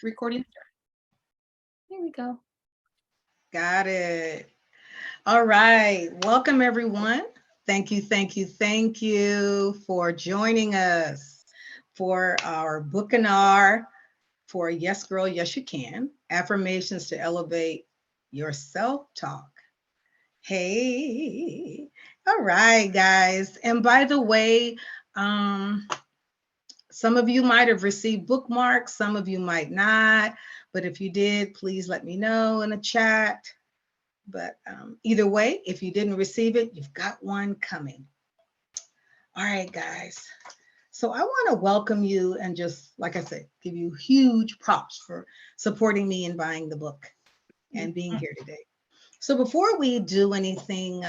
Recording. Here we go. Got it. All right. Welcome, everyone. Thank you for joining us for our Bookinar for Yes Girl, Yes You Can, Affirmations to Elevate Your Self-Talk. Hey. All right, guys. And by the way, um, some of you might have received bookmarks, some of you might not. But if you did, please let me know in the chat. But either way, if you didn't receive it, you've got one coming. All right, guys. So I want to welcome you and just, like I said, give you huge props for supporting me in buying the book and being here today. So before we do anything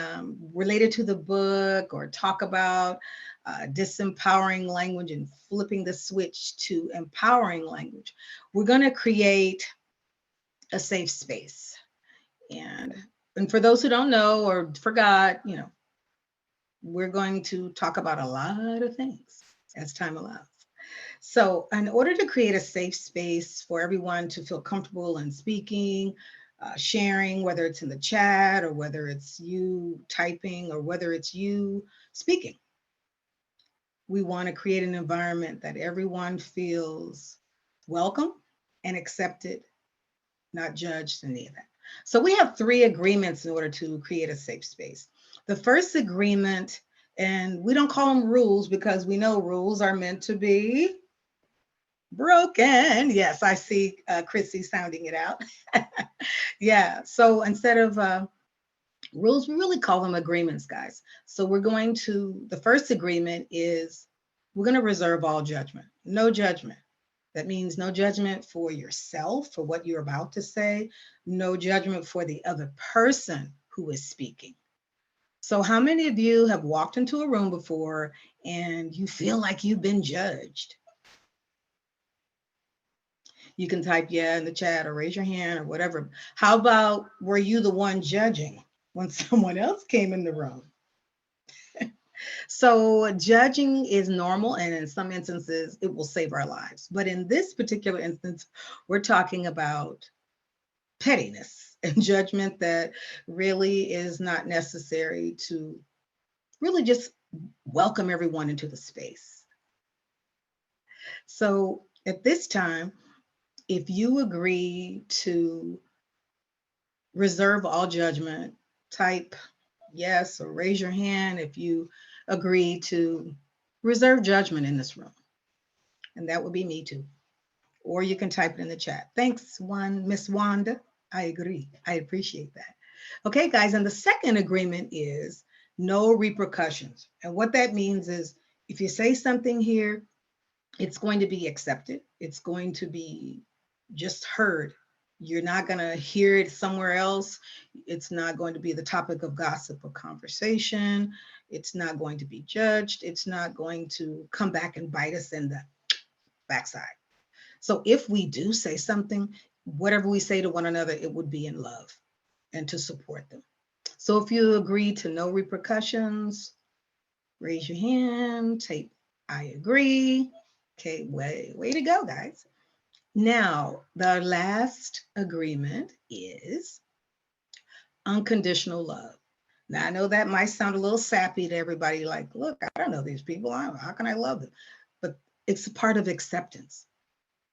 related to the book or talk about disempowering language and flipping the switch to empowering language, we're going to create a safe space. And for those who don't know or forgot, we're going to talk about a lot of things as time allows. So in order to create a safe space for everyone to feel comfortable in speaking, sharing, whether it's in the chat or whether it's you typing or whether it's you speaking, we want to create an environment that everyone feels welcome and accepted, not judged, any of that. So we have 3 agreements in order to create a safe space. The first agreement, and we don't call them rules because we know rules are meant to be broken. Yes, I see Chrissy sounding it out. Yeah, so instead of rules, we really call them agreements, guys. So the first agreement is we're going to reserve all judgment. No judgment. That means no judgment for yourself, for what you're about to say, no judgment for the other person who is speaking. So how many of you have walked into a room before and you feel like you've been judged? You can type yeah in the chat or raise your hand or whatever. How about, were you the one judging when someone else came in the room? So judging is normal, and in some instances, it will save our lives. But in this particular instance, we're talking about pettiness and judgment that really is not necessary to really just welcome everyone into the space. So at this time, if you agree to reserve all judgment, type yes or raise your hand if you agree to reserve judgment in this room. And that would be me too. Or you can type it in the chat. Thanks, Miss Wanda. I agree. I appreciate that. Okay, guys. And the second agreement is no repercussions. And what that means is if you say something here, it's going to be accepted. It's going to be just heard. You're not going to hear it somewhere else. It's not going to be the topic of gossip or conversation. It's not going to be judged. It's not going to come back and bite us in the backside. So if we do say something, whatever we say to one another, it would be in love and to support them. So if you agree to no repercussions, raise your hand, take I agree. Okay, way to go, guys. Now, the last agreement is unconditional love. Now, I know that might sound a little sappy to everybody, like, look, I don't know these people. How can I love them? But it's a part of acceptance.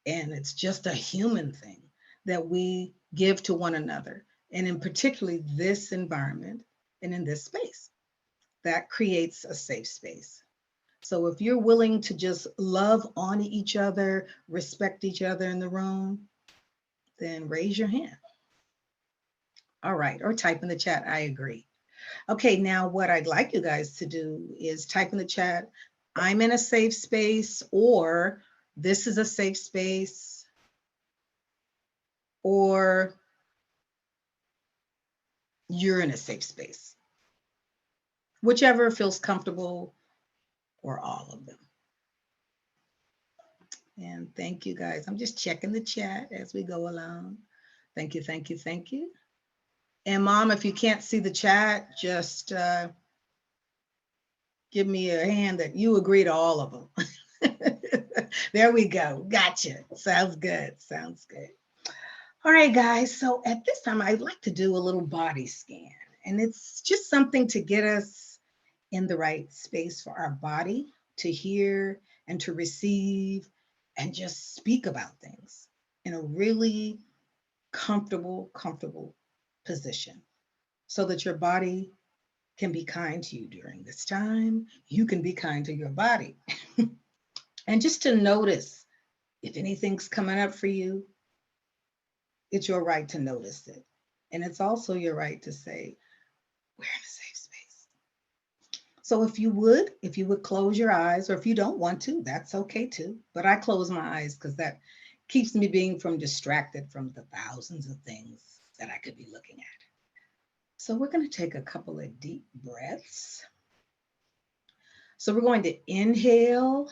And it's just a human thing that we give to one another. And in particularly this environment and in this space, that creates a safe space. So if you're willing to just love on each other, respect each other in the room, then raise your hand. All right, or type in the chat, I agree. Okay, now what I'd like you guys to do is type in the chat, I'm in a safe space, or this is a safe space, or you're in a safe space. Whichever feels comfortable, or all of them. And thank you guys. I'm just checking the chat as we go along. Thank you, thank you, thank you. And Mom, if you can't see the chat, just give me a hand that you agree to all of them. There we go. Gotcha. Sounds good. Sounds good. All right, guys. So at this time, I'd like to do a little body scan. And it's just something to get us in the right space for our body to hear and to receive and just speak about things in a really comfortable position so that your body can be kind to you during this time. You can be kind to your body. And just to notice if anything's coming up for you, it's your right to notice it. And it's also your right to say, we're in a safe space. So if you would close your eyes, or if you don't want to, that's okay too. But I close my eyes because that keeps me being from distracted from the thousands of things that I could be looking at. So we're going to take a couple of deep breaths. So we're going to inhale.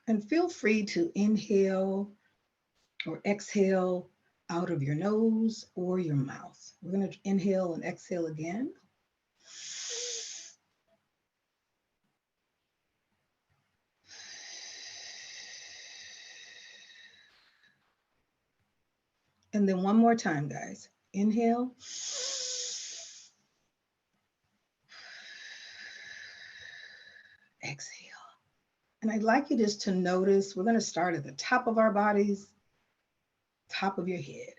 And feel free to inhale or exhale out of your nose or your mouth. We're going to inhale and exhale again. And then one more time, guys. Inhale. Exhale. And I'd like you just to notice, we're going to start at the top of our bodies, top of your head.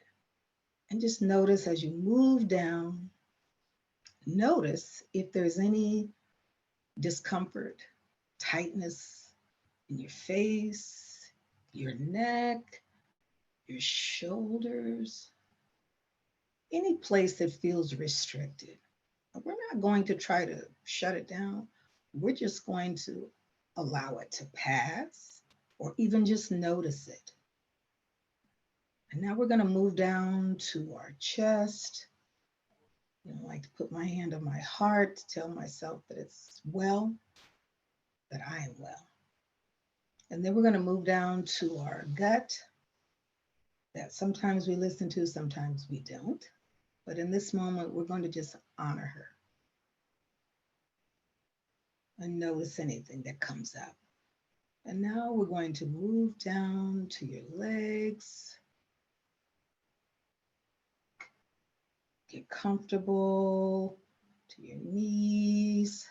And just notice as you move down, notice if there's any discomfort, tightness in your face, your neck, your shoulders, any place that feels restricted. We're not going to try to shut it down. We're just going to allow it to pass or even just notice it. And now we're going to move down to our chest. I like to put my hand on my heart to tell myself that it's well, that I am well. And then we're going to move down to our gut that sometimes we listen to, sometimes we don't. But in this moment, we're going to just honor her and notice anything that comes up. And now we're going to move down to your legs. Get comfortable to your knees.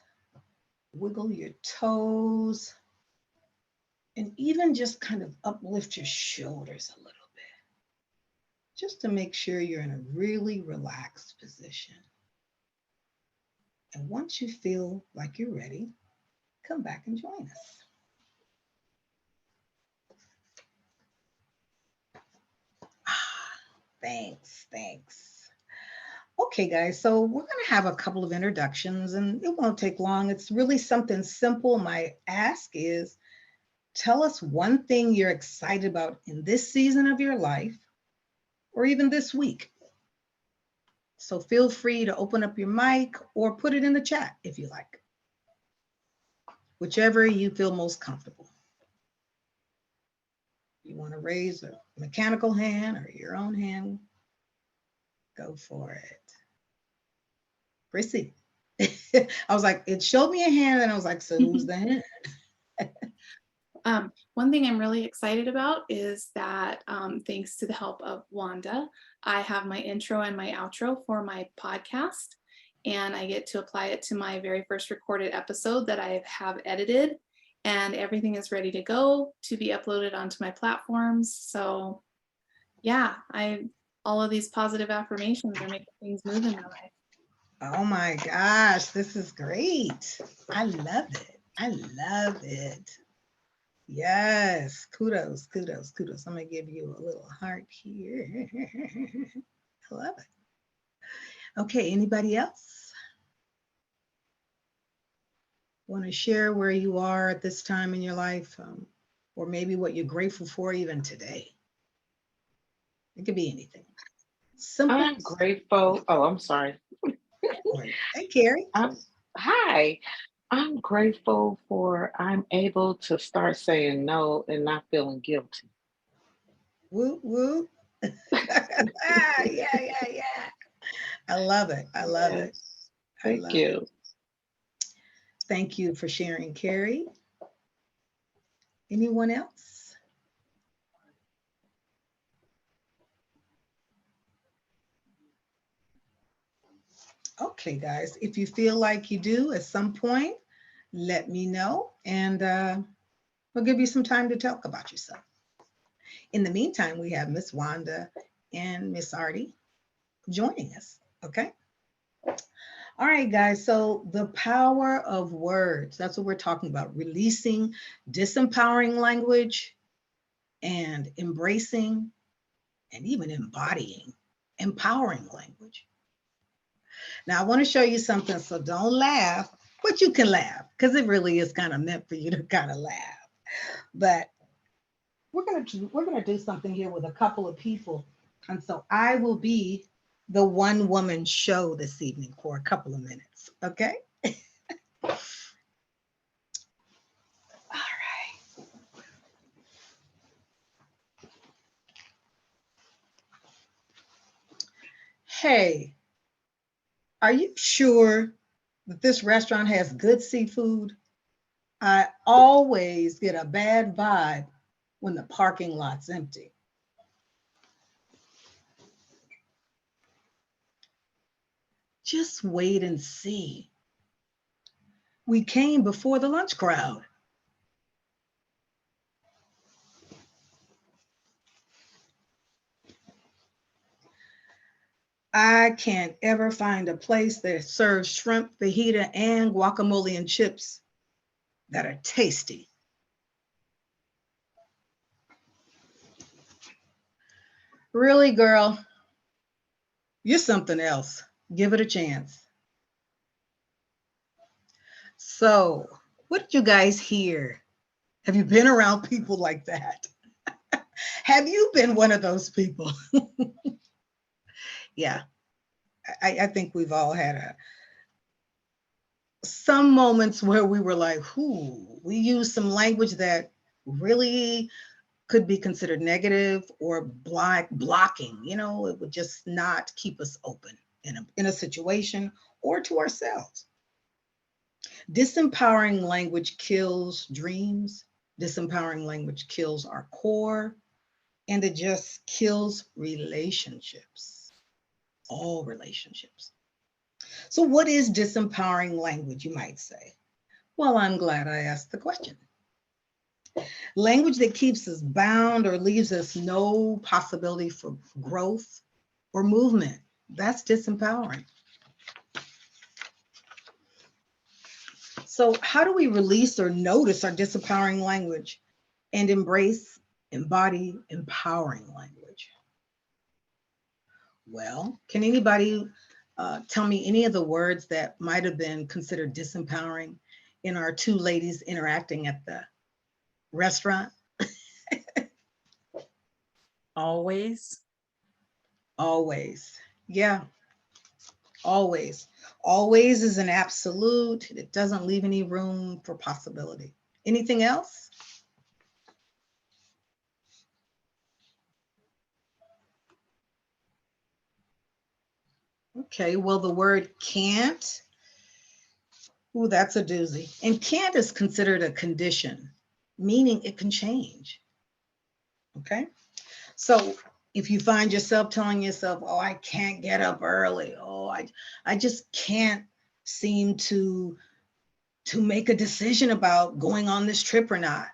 Wiggle your toes. And even just kind of uplift your shoulders a little bit. Just to make sure you're in a really relaxed position. And once you feel like you're ready, come back and join us. Thanks. Okay, guys, so we're going to have a couple of introductions and it won't take long. It's really something simple. My ask is, tell us one thing you're excited about in this season of your life or even this week. So feel free to open up your mic or put it in the chat if you like. Whichever you feel most comfortable. You want to raise a mechanical hand or your own hand, go for it. Chrissy. I was like, it showed me a hand and I was like, so who's the hand? One thing I'm really excited about is that thanks to the help of Wanda, I have my intro and my outro for my podcast, and I get to apply it to my very first recorded episode that I have edited, and everything is ready to go to be uploaded onto my platforms. So yeah, all of these positive affirmations are making things move in my life. Oh my gosh, this is great. I love it. Yes, kudos. I'm gonna give you a little heart here. I love it. Okay, anybody else want to share where you are at this time in your life, or maybe what you're grateful for even today? It could be anything. Simple. I'm grateful. Oh, I'm sorry. Hey, Carrie. Hi. I'm grateful for I'm able to start saying no and not feeling guilty. Woo, woo. Yeah. I love it. Yes. I Thank love it. you. Thank you for sharing, Carrie. Anyone else? Okay, guys, if you feel like you do at some point, let me know and we'll give you some time to talk about yourself. In the meantime, we have Miss Wanda and Miss Artie joining us. Okay. All right, guys. So the power of words, that's what we're talking about. Releasing disempowering language and embracing and even embodying empowering language. Now, I want to show you something, so don't laugh, but you can laugh because it really is kind of meant for you to kind of laugh. But we're gonna do something here with a couple of people, and so I will be the one woman show this evening for a couple of minutes. Okay. All right. Hey, are you sure that this restaurant has good seafood? I always get a bad vibe when the parking lot's empty. Just wait and see. We came before the lunch crowd. I can't ever find a place that serves shrimp, fajita, and guacamole and chips that are tasty. Really, girl, you're something else. Give it a chance. So, what did you guys hear? Have you been around people like that? Have you been one of those people? Yeah, I think we've all had some moments where we were like, "Whoo," we used some language that really could be considered negative or blocking. It would just not keep us open in a situation or to ourselves. Disempowering language kills dreams. Disempowering language kills our core, and it just kills relationships, all relationships. So, what is disempowering language, you might say? Well, I'm glad I asked the question. Language that keeps us bound or leaves us no possibility for growth or movement. That's disempowering. So, how do we release or notice our disempowering language and embrace, embody empowering language? Well, can anybody tell me any of the words that might have been considered disempowering in our two ladies interacting at the restaurant? Always. Always. Yeah, always. Always is an absolute. It doesn't leave any room for possibility. Anything else? Okay, well, the word can't. Ooh, that's a doozy. And can't is considered a condition, meaning it can change. Okay. So if you find yourself telling yourself, oh, I can't get up early. Oh, I just can't seem to make a decision about going on this trip or not.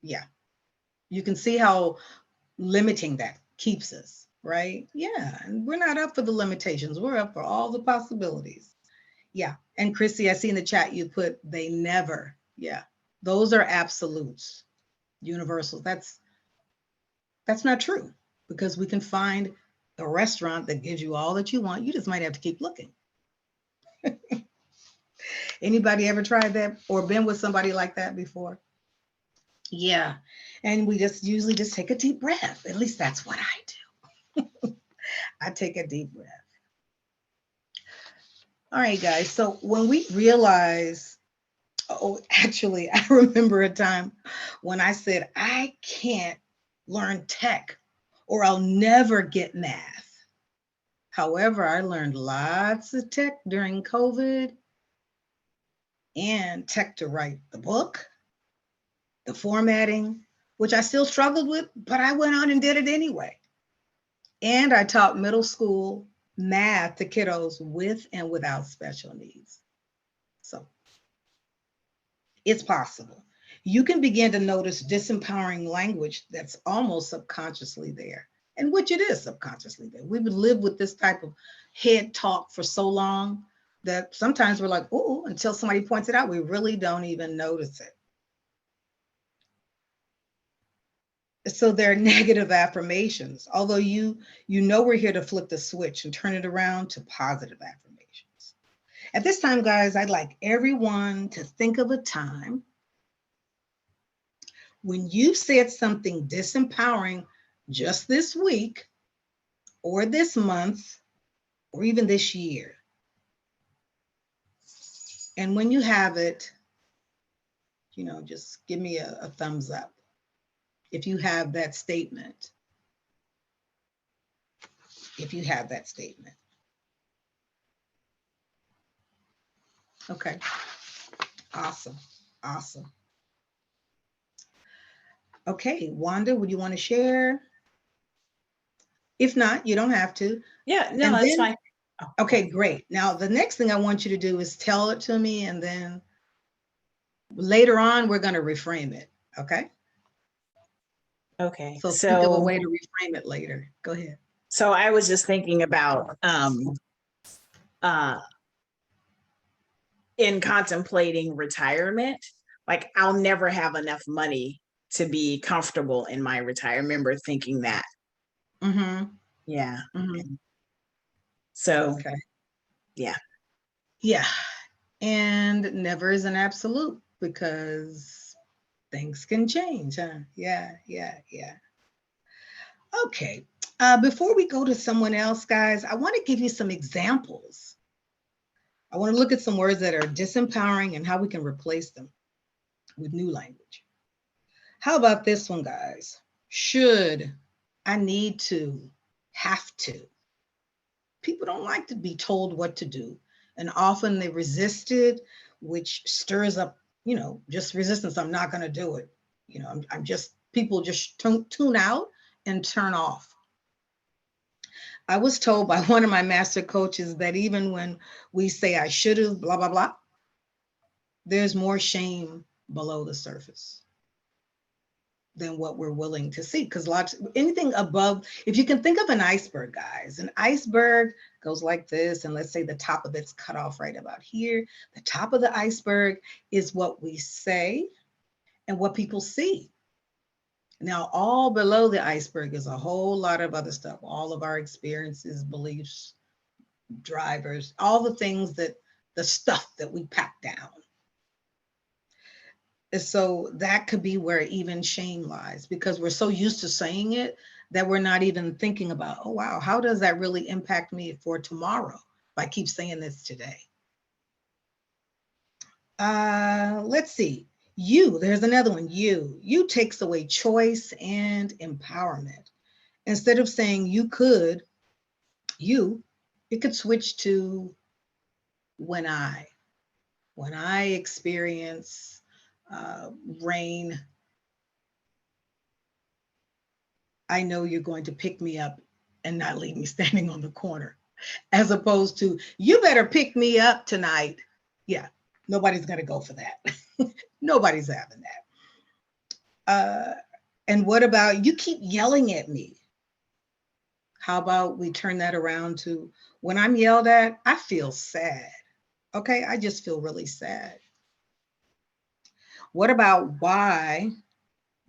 Yeah. You can see how limiting that keeps us, right? Yeah. And we're not up for the limitations. We're up for all the possibilities. Yeah. And Chrissy, I see in the chat you put they never. Yeah. Those are absolutes, universals. That's not true because we can find a restaurant that gives you all that you want. You just might have to keep looking. Anybody ever tried that or been with somebody like that before? Yeah. And we just usually just take a deep breath. At least that's what I do. I take a deep breath. All right, guys. So when we realize, oh, actually, I remember a time when I said, I can't learn tech or I'll never get math. However, I learned lots of tech during COVID and tech to write the book, the formatting, which I still struggled with, but I went on and did it anyway. And I taught middle school math to kiddos with and without special needs. So it's possible. You can begin to notice disempowering language that's almost subconsciously there, and which it is subconsciously there. We've lived with this type of head talk for so long that sometimes we're like, oh, until somebody points it out, we really don't even notice it. So they're negative affirmations, although you know we're here to flip the switch and turn it around to positive affirmations. At this time, guys, I'd like everyone to think of a time when you said something disempowering just this week or this month or even this year. And when you have it, just give me a thumbs up if you have that statement. If you have that statement. Okay. Awesome. Awesome. Okay, Wanda, would you want to share? If not, you don't have to. Yeah, no, that's fine. Okay, great. Now, the next thing I want you to do is tell it to me, and then later on, we're going to reframe it. Okay? Okay. So think of a way to reframe it later. Go ahead. So I was just thinking about in contemplating retirement, like I'll never have enough money to be comfortable in my retirement. I remember thinking that. Mm-hmm. Yeah. Mm-hmm. So, okay. Yeah. Yeah. And never is an absolute because things can change, huh? Yeah. Okay. Before we go to someone else, guys, I want to give you some examples. I want to look at some words that are disempowering and how we can replace them with new language. How about this one, guys? Should, I need to, have to. People don't like to be told what to do. And often they resist it, which stirs up, just resistance. I'm not going to do it. I'm just, people just tune out and turn off. I was told by one of my master coaches that even when we say I should have, blah, blah, blah, there's more shame below the surface than what we're willing to see. Because anything above, if you can think of an iceberg, guys, an iceberg goes like this. And let's say the top of it's cut off right about here. The top of the iceberg is what we say and what people see. Now, all below the iceberg is a whole lot of other stuff, all of our experiences, beliefs, drivers, all the things the stuff that we pack down. And so that could be where even shame lies, because we're so used to saying it that we're not even thinking about, oh, wow, how does that really impact me for tomorrow if I keep saying this today? Let's see. There's another one. You takes away choice and empowerment. Instead of saying you could, it could switch to when I experience rain, I know you're going to pick me up and not leave me standing on the corner, as opposed to you better pick me up tonight. Yeah, nobody's going to go for that. Nobody's having that. And what about you keep yelling at me? How about we turn that around to when I'm yelled at, I feel sad. Okay, I just feel really sad. What about why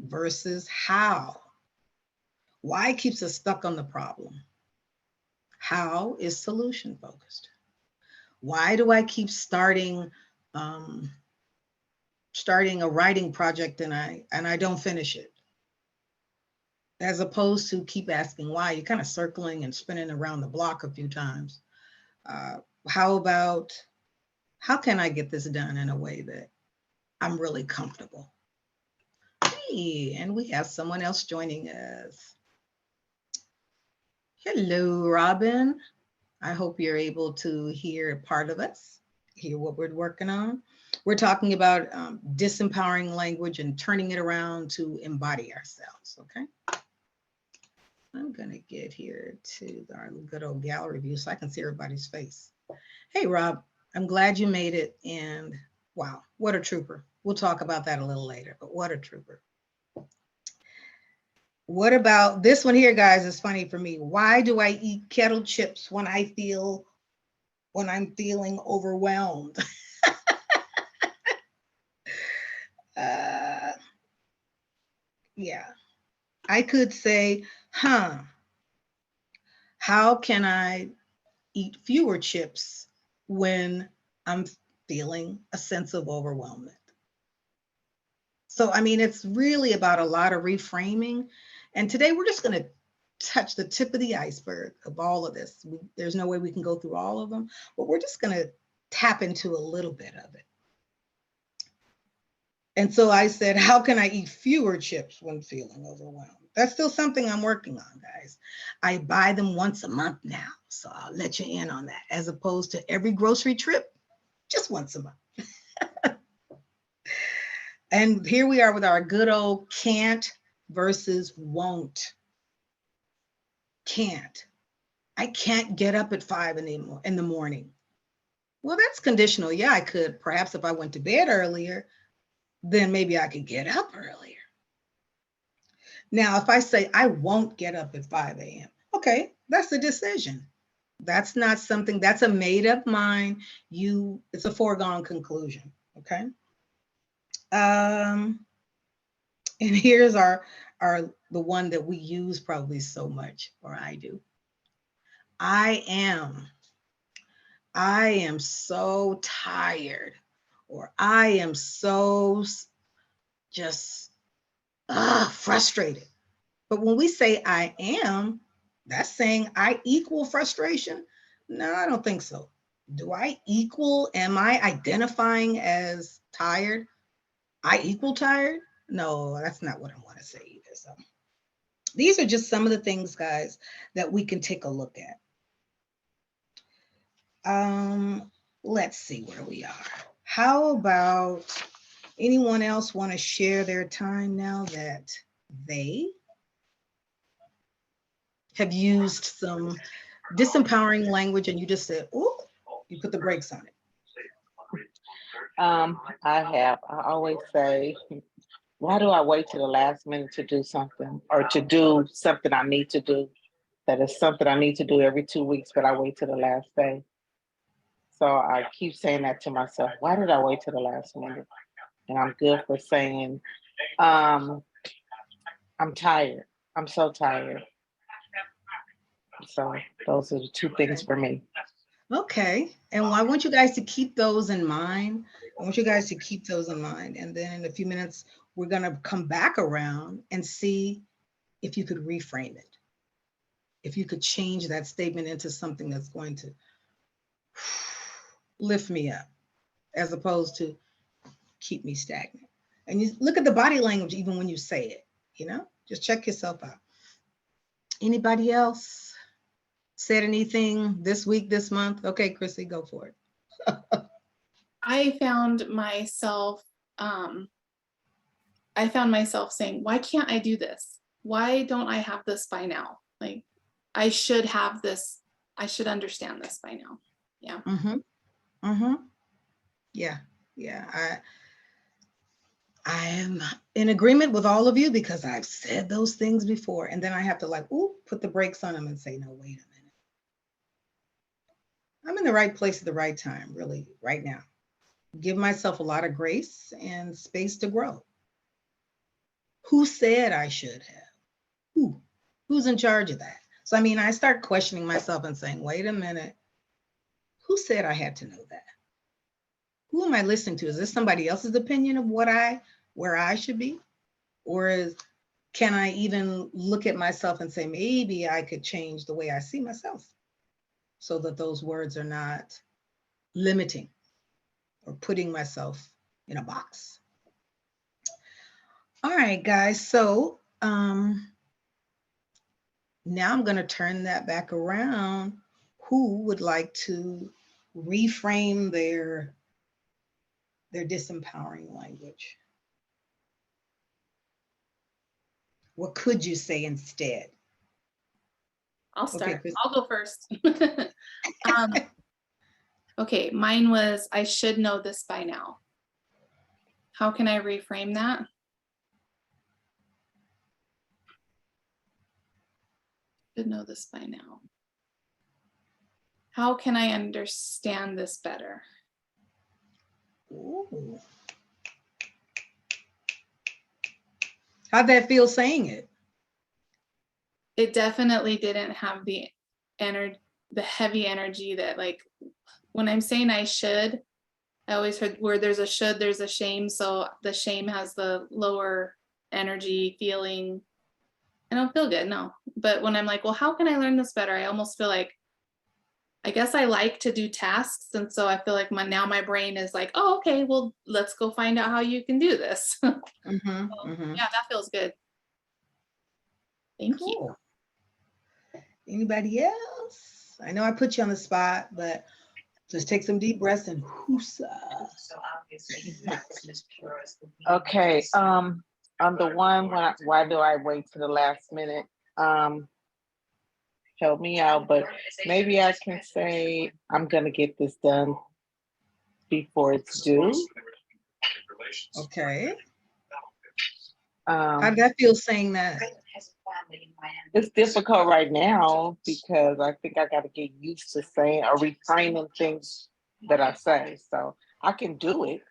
versus how? Why keeps us stuck on the problem? How is solution focused? Why do I keep starting a writing project and I don't finish it? As opposed to keep asking why, you're kind of circling and spinning around the block a few times. How about, how can I get this done in a way that I'm really comfortable? Hey, and we have someone else joining us. Hello, Robin. I hope you're able to hear part of us, hear what we're working on. We're talking about disempowering language and turning it around to embody ourselves, okay? I'm gonna get here to our good old gallery view so I can see everybody's face. Hey, Rob, I'm glad you made it, and wow, what a trooper. We'll talk about that a little later, but what a trooper. What about this one here, guys? Is funny for me. Why do I eat kettle chips when I'm feeling overwhelmed? uh, yeah, I could say, how can I eat fewer chips when I'm feeling a sense of overwhelmment? So, I mean, it's really about a lot of reframing. And today we're just going to touch the tip of the iceberg of all of this. There's no way we can go through all of them, but we're just going to tap into a little bit of it. And so I said, how can I eat fewer chips when feeling overwhelmed? That's still something I'm working on, guys. I buy them once a month now, so I'll let you in on that, as opposed to every grocery trip, just once a month. And here we are with our good old can't versus won't. Can't. I can't get up at 5 in the morning. Well, that's conditional. Yeah, I could. Perhaps if I went to bed earlier, then maybe I could get up earlier. Now, if I say I won't get up at 5 a.m., okay, that's a decision. That's not something, that's a made up mind. It's a foregone conclusion. Okay. And here's the one that we use probably so much, or I do. I am so tired, or I am so just frustrated. But when we say I am, that's saying I equal frustration? No, I don't think so. Am I identifying as tired? I equal tired? No, that's not what I want to say either. So these are just some of the things, guys, that we can take a look at. Let's see where we are. How about anyone else want to share their time now that they have used some disempowering language and you just said, oh, you put the brakes on it? I always say, why do I wait to the last minute to do something, or to do something I need to do? That is something I need to do every 2 weeks, but I wait to the last day. So I keep saying that to myself. Why did I wait to the last minute? And I'm good for saying, I'm tired. I'm so tired. So those are the two things for me. Okay. And I want you guys to keep those in mind. And then in a few minutes, we're going to come back around and see if you could reframe it. If you could change that statement into something that's going to lift me up, as opposed to keep me stagnant. And you look at the body language even when you say it, just check yourself out. Anybody else said anything this week, this month? Okay, Chrissy, go for it. I found myself saying, why can't I do this? Why don't I have this by now? Like, I should have this. I should understand this by now. Yeah. Yeah. I am in agreement with all of you because I've said those things before. And then I have to put the brakes on them and say, no, wait a minute. I'm in the right place at the right time, really, right now. Give myself a lot of grace and space to grow. Who said I should have? Who's in charge of that? So, I start questioning myself and saying, wait a minute. Who said I had to know that? Who am I listening to? Is this somebody else's opinion of where I should be? Or can I even look at myself and say, maybe I could change the way I see myself so that those words are not limiting or putting myself in a box? All right, guys. So now I'm going to turn that back around. who would like to reframe their disempowering language? What could you say instead? I'll start. Okay, Chris. I'll go first. Okay, mine was, I should know this by now. How can I reframe that? Should know this by now. How can I understand this better? Ooh. How'd that feel saying it? It definitely didn't have the heavy energy that, like, when I'm saying I should, I always heard where there's a should, there's a shame. So the shame has the lower energy feeling. I don't feel good, no. But when I'm like, well, how can I learn this better? I almost feel like, I guess I like to do tasks. And so I feel like now my brain is like, oh, okay, well, let's go find out how you can do this. So, yeah, that feels good. Thank you. Cool. Anybody else? I know I put you on the spot, but just take some deep breaths and whoosa. Okay, on the one, why do I wait to the last minute? Help me out, but maybe I can say I'm gonna get this done before it's due. Okay. How did that feel saying that? It's difficult right now because I think I got to get used to saying or reframing things that I say. So I can do it.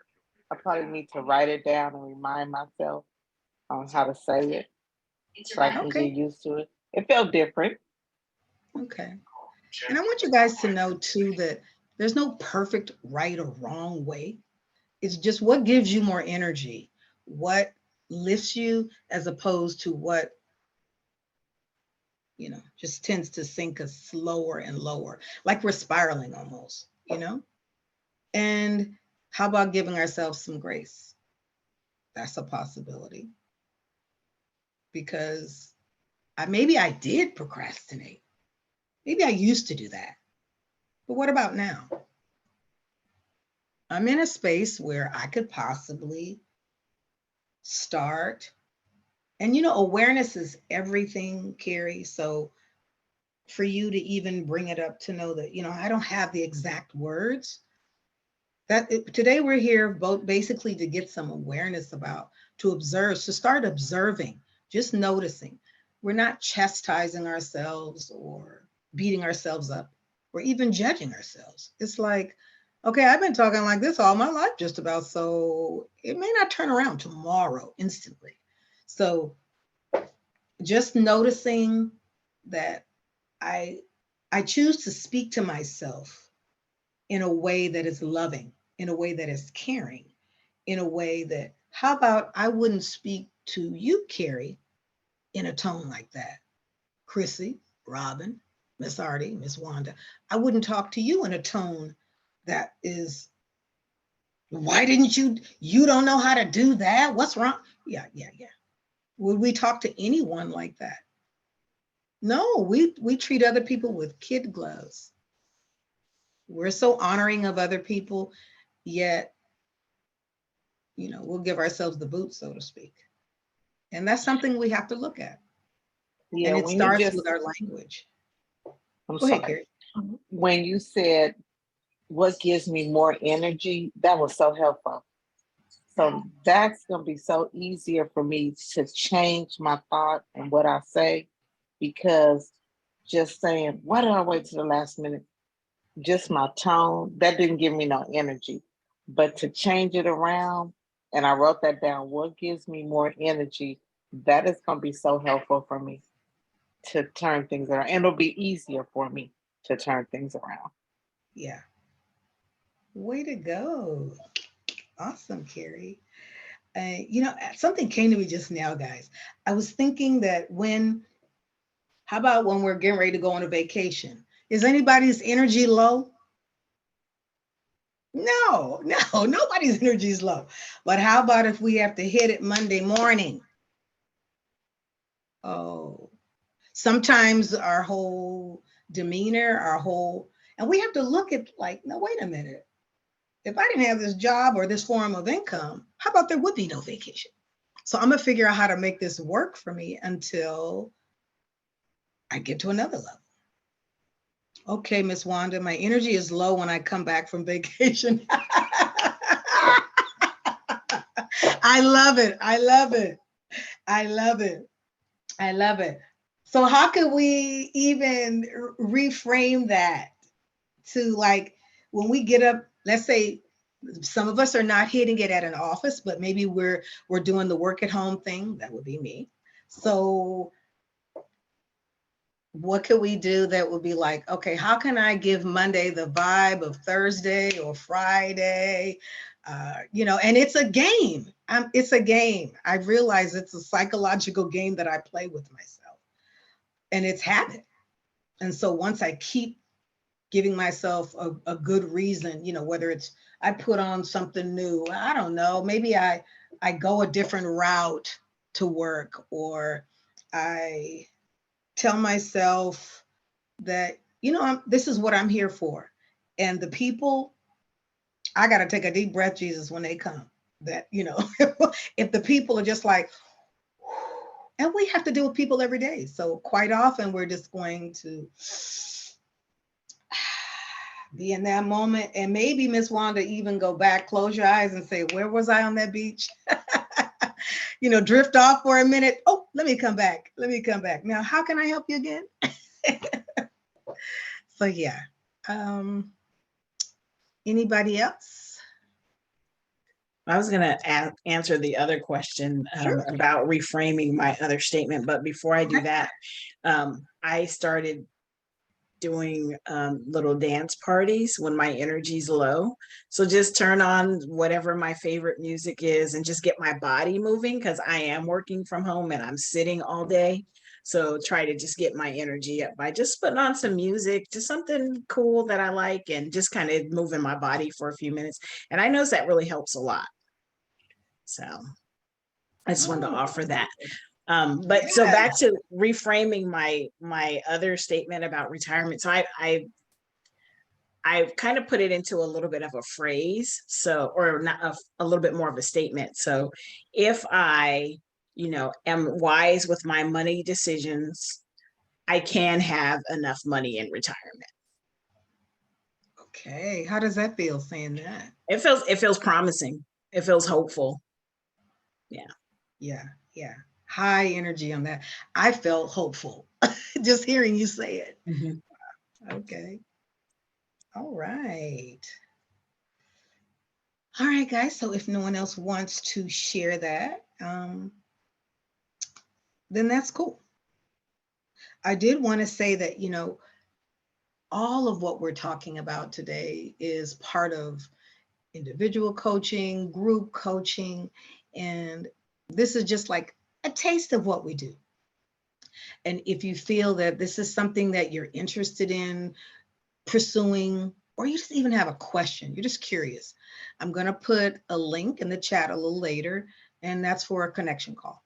I probably need to write it down and remind myself on how to say it so I can get used to it. It felt different. Okay. And I want you guys to know too that there's no perfect right or wrong way. It's just what gives you more energy, what lifts you as opposed to what, you know, just tends to sink us slower and lower, like we're spiraling almost, you know? And how about giving ourselves some grace? That's a possibility. Because maybe I did procrastinate. Maybe I used to do that. But what about now? I'm in a space where I could possibly start. And you know, awareness is everything, Carrie. So for you to even bring it up to know that, you know, I don't have the exact words. Today we're here both basically to get some awareness about, to observe, to start observing, just noticing. We're not chastising ourselves or beating ourselves up or even judging ourselves. It's like, okay, I've been talking like this all my life just about, so it may not turn around tomorrow instantly. So just noticing that I choose to speak to myself in a way that is loving, in a way that is caring, in a way that, how about I wouldn't speak to you, Carrie, in a tone like that? Chrissy, Robin, Miss Artie, Miss Wanda, I wouldn't talk to you in a tone that is, why didn't you don't know how to do that? What's wrong? Yeah. Would we talk to anyone like that? No, we treat other people with kid gloves. We're so honoring of other people, yet, you know, we'll give ourselves the boot, so to speak. And that's something we have to look at. Yeah, and it starts with our language. I'm Go sorry. ahead, Carrie. When you said, what gives me more energy, that was so helpful. So that's going to be so easier for me to change my thought and what I say, because just saying, why do I wait to the last minute? Just my tone, that didn't give me no energy. But to change it around, and I wrote that down, what gives me more energy, that is going to be so helpful for me to turn things around. And it'll be easier for me to turn things around. Yeah. Way to go. Awesome, Carrie. You know, something came to me just now, guys. I was thinking that how about when we're getting ready to go on a vacation? Is anybody's energy low? No, nobody's energy is low. But how about if we have to hit it Monday morning? Oh, sometimes our whole demeanor, our whole, and we have to look at like, no, wait a minute. If I didn't have this job or this form of income, how about there would be no vacation? So I'm gonna figure out how to make this work for me until I get to another level. Okay, Miss Wanda, my energy is low when I come back from vacation. I love it. I love it. I love it. I love it. So how could we even reframe that to like when we get up, let's say some of us are not hitting it at an office, but maybe we're doing the work at home thing. That would be me. So what could we do that would be like, okay, how can I give Monday the vibe of Thursday or Friday? You know, and it's a game. It's a game. I realize it's a psychological game that I play with myself, and it's habit. And so once I keep giving myself a good reason, you know, whether it's I put on something new, I don't know, maybe I go a different route to work, or I tell myself that, you know, this is what I'm here for. And the people, I got to take a deep breath, Jesus, when they come. That, you know, if the people are just like, and we have to deal with people every day. So quite often we're just going to be in that moment. And maybe Miss Wanda even go back, close your eyes and say, where was I on that beach? You know, drift off for a minute. Oh, let me come back. Let me come back. Now, how can I help you again? So yeah. Anybody else? I was going to answer the other question Sure. about reframing my other statement. But before I do Okay. that, I started doing little dance parties when my energy's low. So just turn on whatever my favorite music is and just get my body moving, because I am working from home and I'm sitting all day. So try to just get my energy up by just putting on some music, just something cool that I like, and just kind of moving my body for a few minutes. And I notice that really helps a lot. So I just wanted to offer that. But so back to reframing my other statement about retirement. So I kind of put it into a little bit of a phrase, so, or not a little bit more of a statement. So if I, you know, am wise with my money decisions, I can have enough money in retirement. Okay. How does that feel saying that? It feels promising. It feels hopeful. Yeah. Yeah. Yeah. High energy on that. I felt hopeful just hearing you say it. Mm-hmm. Okay. All right. All right, guys. So if no one else wants to share that, then that's cool. I did want to say that, you know, all of what we're talking about today is part of individual coaching, group coaching, and this is just like a taste of what we do. And if you feel that this is something that you're interested in pursuing, or you just even have a question, you're just curious, I'm going to put a link in the chat a little later, and that's for a connection call.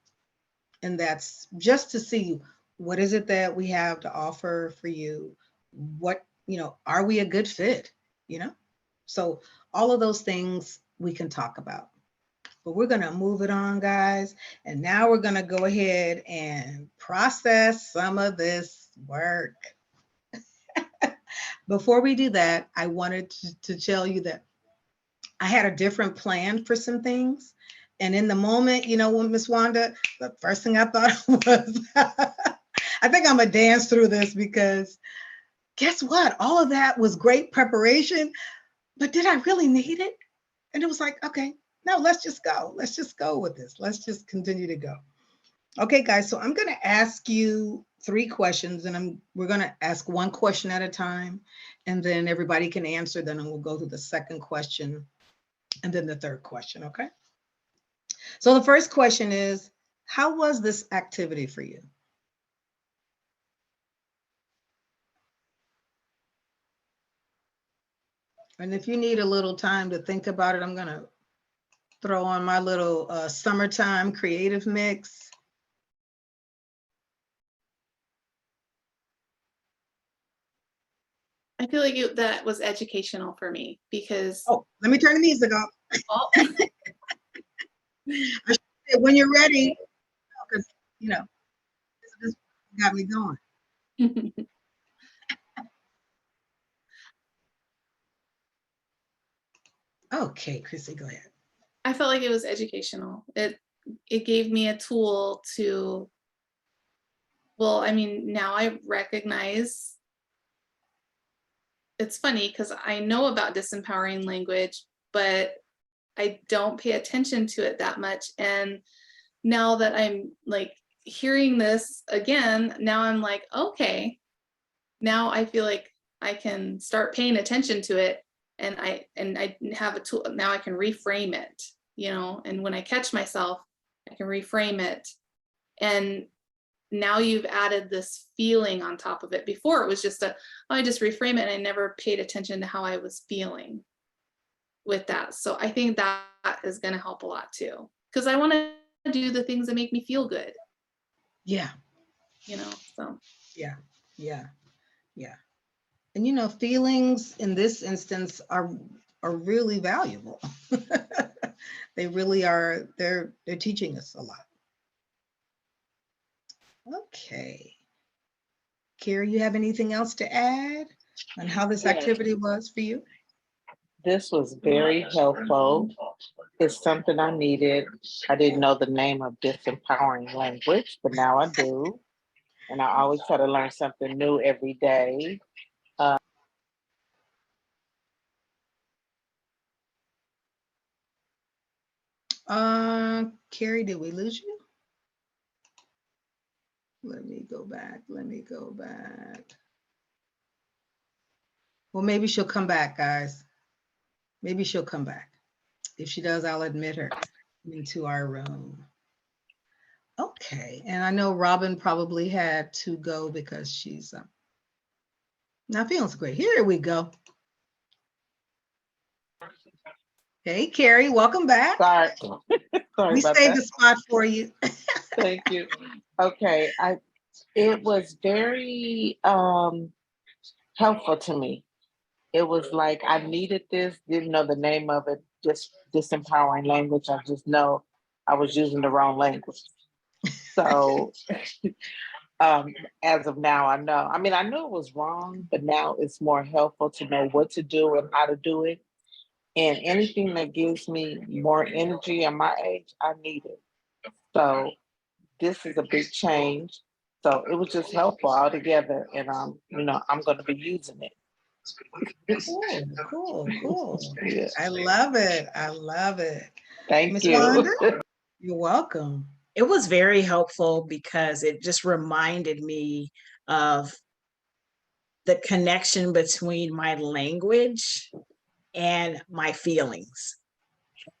And that's just to see what is it that we have to offer for you? What, you know, are we a good fit? You know, so all of those things we can talk about. But we're going to move it on, guys. And now we're going to go ahead and process some of this work. Before we do that, I wanted to tell you that I had a different plan for some things. And in the moment, you know, when Miss Wanda, the first thing I thought was, I think I'm going to dance through this, because guess what? All of that was great preparation, but did I really need it? And it was like, okay, no, let's just go. Let's just go with this. Let's just continue to go. Okay, guys, so I'm going to ask you 3 questions, and we're going to ask one question at a time, and then everybody can answer. Then we'll go to the second question and then the third question, okay? So the first question is, how was this activity for you? And if you need a little time to think about it, I'm going to throw on my little summertime creative mix. I feel like that was educational for me because Oh, let me turn the music off. oh, When you're ready, because you know, this got me going. Okay, Chrissy, go ahead. I felt like it was educational. It gave me a tool to, well, I mean, now I recognize, it's funny because I know about disempowering language, but I don't pay attention to it that much. And now that I'm like hearing this again, now I'm like, okay, now I feel like I can start paying attention to it, and I have a tool now. I can reframe it, and when I catch myself, I can reframe it. And now you've added this feeling on top of it. Before it was just I just reframe it, and I never paid attention to how I was feeling with that. So I think that is going to help a lot too, because I want to do the things that make me feel good. Yeah. So. Yeah. And feelings in this instance are really valuable. They really are. They're teaching us a lot. Okay. Carrie, you have anything else to add on how this activity was for you? This was very helpful. It's something I needed. I didn't know the name of disempowering language, but now I do. And I always try to learn something new every day. Carrie, did we lose you? Let me go back. Well, maybe she'll come back, guys. Maybe she'll come back. If she does, I'll admit her into our room. Okay, and I know Robin probably had to go because she's not feeling so great. Here we go. Hey, Carrie, welcome back. Sorry We about saved that. the spot for you. Thank you. Okay, it was very helpful to me. It was like I needed this, didn't know the name of it, just disempowering language. I just know I was using the wrong language. So as of now, I know. I mean, I knew it was wrong, but now it's more helpful to know what to do and how to do it. And anything that gives me more energy at my age, I need it. So this is a big change. So it was just helpful altogether. And I'm going to be using it. Cool. Yeah. I love it. Thank Ms. you. Wanda, you're welcome. It was very helpful because it just reminded me of the connection between my language and my feelings.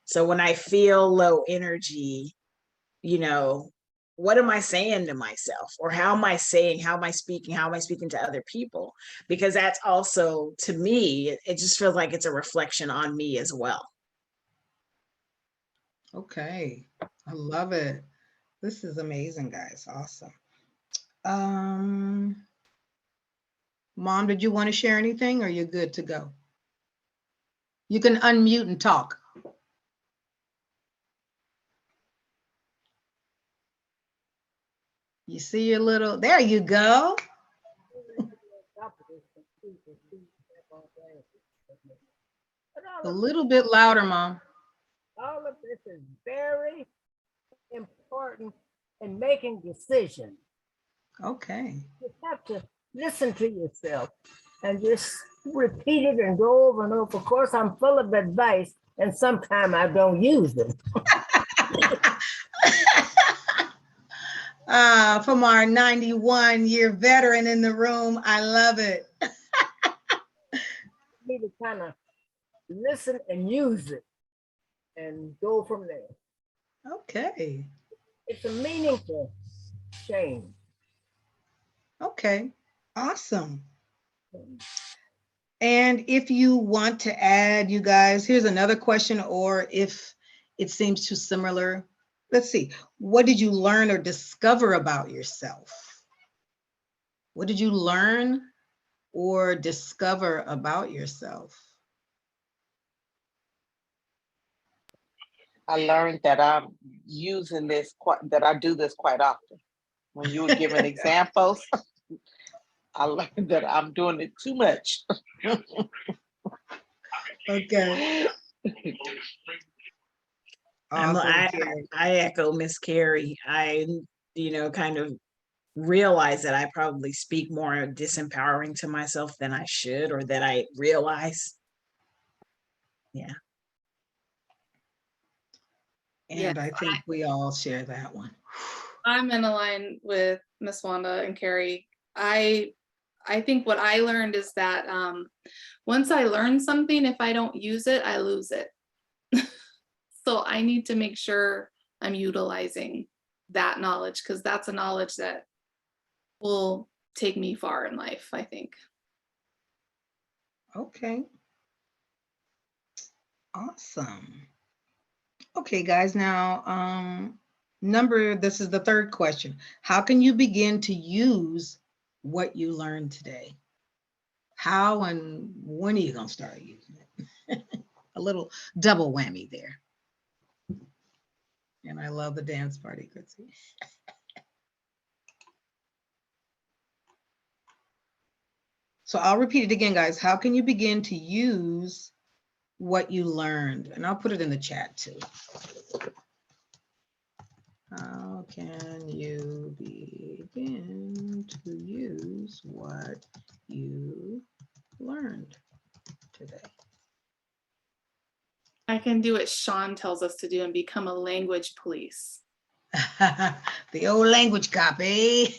So when I feel low energy, what am I saying to myself? Or how am I saying, how am I speaking to other people? Because that's also, to me, it just feels like it's a reflection on me as well. Okay, I love it. This is amazing, guys. Awesome. Mom, did you want to share anything or you're good to go? You can unmute and talk. You see your little, there you go. A little bit louder, Mom. All of this is very important in making decisions. Okay. You have to listen to yourself and just repeat it and go over and over. Of course, I'm full of advice, and sometimes I don't use it. From our 91-year veteran in the room, I love it. You need to kind of listen and use it and go from there. Okay. It's a meaningful change. Okay, awesome. And if you want to add, you guys, here's another question, or if it seems too similar, let's see. What did you learn or discover about yourself? What did you learn or discover about yourself? I learned that I'm using this that I do this quite often. When you were giving examples, I learned that I'm doing it too much. Okay. Awesome. I echo Miss Carrie. I, kind of realize that I probably speak more disempowering to myself than I should, or that I realize. Yeah. And Yes, I think we all share that one. I'm in a line with Miss Wanda and Carrie. I think what I learned is that once I learn something, if I don't use it, I lose it. So I need to make sure I'm utilizing that knowledge, because that's a knowledge that will take me far in life, I think. Okay. Awesome. Okay, guys, now this is the third question. How can you begin to use what you learned today? How and when are you gonna start using it? A little double whammy there. And I love the dance party, Chrissy. So I'll repeat it again, guys. How can you begin to use what you learned? And I'll put it in the chat too. How can you begin to use what you learned today? I can do what Sean tells us to do and become a language police. The old language copy.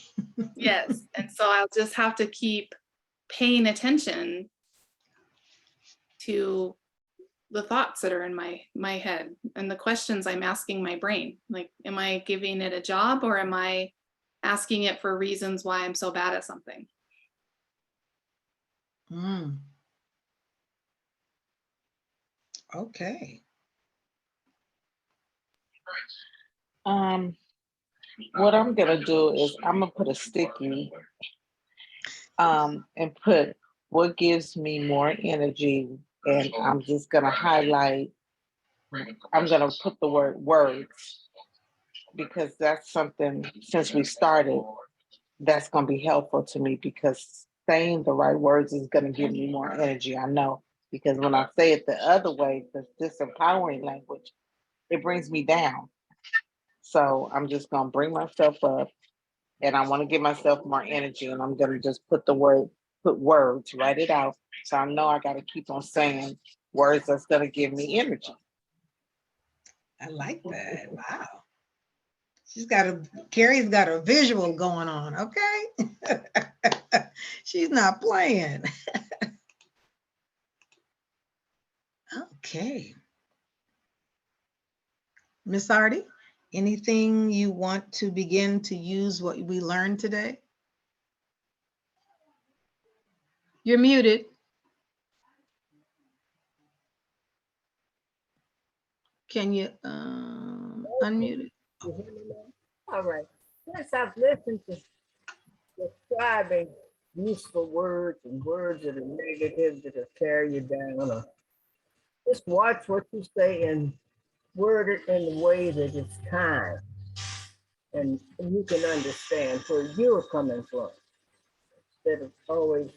Yes. And so I'll just have to keep paying attention to the thoughts that are in my head and the questions I'm asking my brain. Like, am I giving it a job, or am I asking it for reasons why I'm so bad at something? Okay. What I'm gonna do is I'm gonna put a sticky and put what gives me more energy, and I'm just gonna highlight. I'm gonna put the word words, because that's something, since we started, that's gonna be helpful to me, because saying the right words is gonna give me more energy. I know, because when I say it the other way, the disempowering language, it brings me down. So I'm just gonna bring myself up, and I want to give myself more energy, and I'm gonna just put words, write it out. So I know I gotta keep on saying words that's gonna give me energy. I like that. Wow. Carrie's got a visual going on, okay? She's not playing. Okay. Miss Artie, anything you want to begin to use what we learned today? You're muted. Can you unmute it? All right. Since I've listened to describing useful words and words that are negative, that will carry you down, or just watch what you say and word it in a way that it's kind and you can understand where you're coming from, instead of always,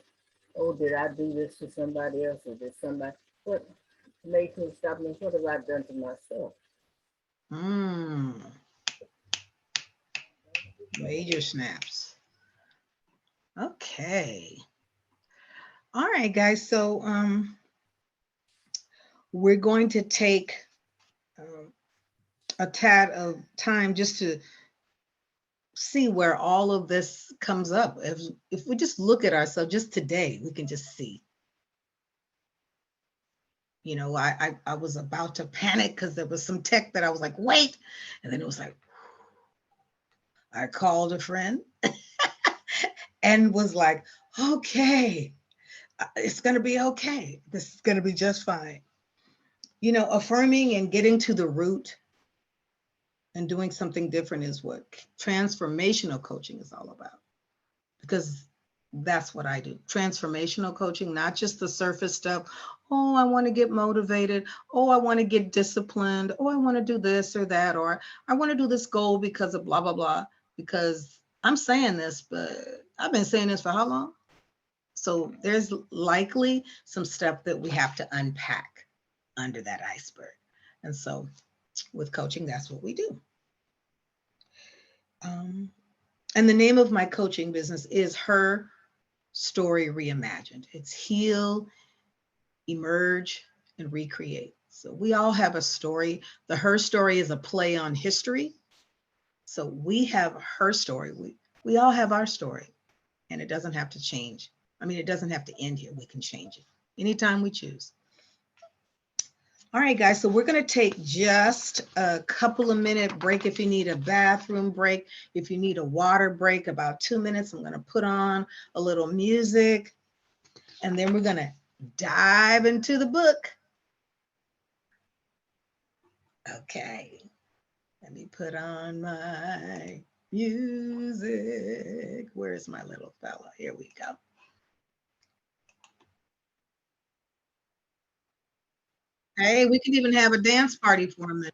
oh, did I do this to somebody else, or did somebody, what makes me stop me, what have I done to myself? Major snaps. Okay. All right, guys. So we're going to take a tad of time just to see where all of this comes up. If we just look at ourselves just today, we can just see. You know, I was about to panic because there was some tech that I was like, wait. And then it was like, I called a friend and was like, okay, it's going to be okay. This is going to be just fine. You know, affirming and getting to the root and doing something different is what transformational coaching is all about. Because That's what I do. Transformational coaching, not just the surface stuff. Oh, I want to get motivated. Oh, I want to get disciplined. Oh, I want to do this or that, or I want to do this goal because of blah, blah, blah. Because I'm saying this, but I've been saying this for how long? So there's likely some stuff that we have to unpack under that iceberg. And so with coaching, that's what we do. And the name of my coaching business is Her Story Reimagined. It's heal, emerge, and recreate. So we all have a story. The Her Story is a play on history. So we have her story. We all have our story, and it doesn't have to change. I mean, it doesn't have to end here. We can change it anytime we choose. All right, guys, so we're going to take just a couple of minute break. If you need a bathroom break, if you need a water break, about 2 minutes, I'm going to put on a little music, and then we're going to dive into the book. Okay, let me put on my music. Where's my little fella? Here we go. Hey, we can even have a dance party for a minute.